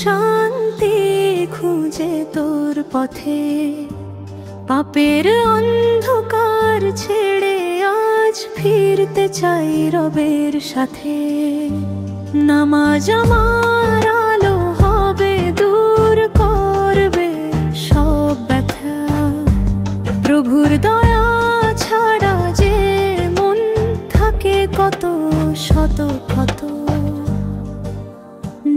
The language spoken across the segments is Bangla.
শান্তি খুঁজে তোর পথে, পাপের অন্ধকার ছেড়ে আজ ফিরতে চাই রবের সাথে। নামাজ আমার আলো হবে, দূর করবে সব ব্যথা। প্রভুর দয়া ছাড়া যে মন থাকে কত শত ক্ষত।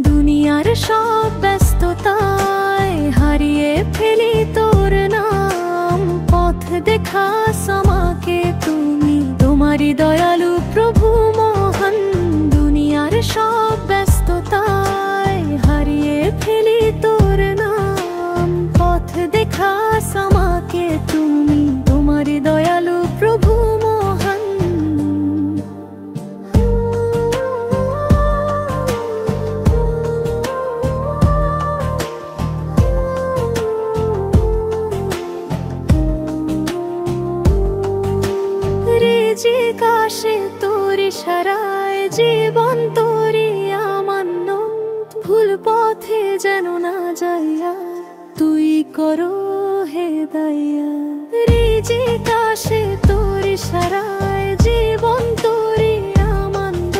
দুনিয়ার সব ব্যস্ততায় হারিয়ে ফেলি তোর নাম, পথ দেখাস আমাকে তুমি, তোমারই দয়ালু প্রভু মহান। দুনিয়ার সব ব্যস্ততায় হারিয়ে ফেলি তোর নাম, পথ দেখাস আমাকে তুমি, তোমারই দয়ালু প্রভু মহান। রিজিক আসে তোর ইশারায়, জীবন তোরই আমান্য, ভুল পথে যেন না যাইয়া তুই করো হেদায়াত। রিজিক আসে তোর ইশারায়, জীবন তোরই আমান্য,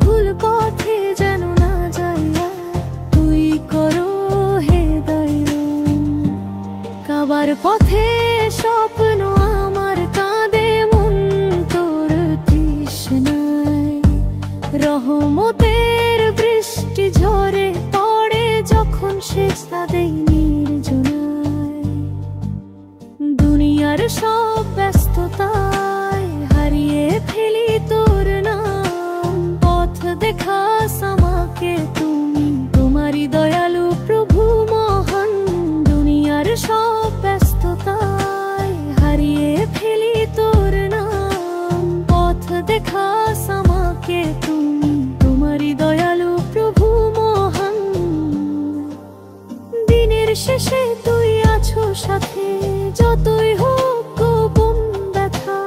ভুল পথে যেন না যাইয়া তুই করো হেদায়াত। কাবার পথে স্বপ্ন আমার কাঁদে মন তোর তৃষ্ণায়, রহমতের বৃষ্টি ঝরে পড়ে যখন সেজদা দেই নির্জনায়। দুনিয়ার সব ব্যস্ততায় হারিয়ে ফেলি তোর নাম, পথ দেখাস আমাকে তুমি, তোমারই দয়ালু প্রভু মহান। দুনিয়ার সব ব্যস্ততায় হারিয়ে ফেলি তোর নাম, পথ দেখাস আমাকে তুমি, তোমারই দয়ালু প্রভু মহান। দিনের শেষে তুই আছো সাথে, যতই হোক গোপন ব্যথা,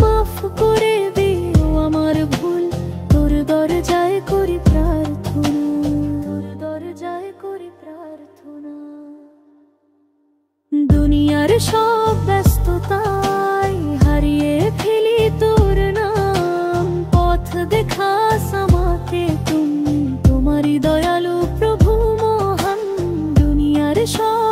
মাফ করে দিও আমার ভুল, তোর দরজায় করি প্রার্থনা, তোর দরজায় করি প্রার্থনা। দুনিয়ার সব ব্যস্ততায় হারিয়ে ফেলি তোর নাম, পথ দেখাস আমাকে তুমি, তোমারই দয়ালু প্রভু মহান। দুনিয়ার সব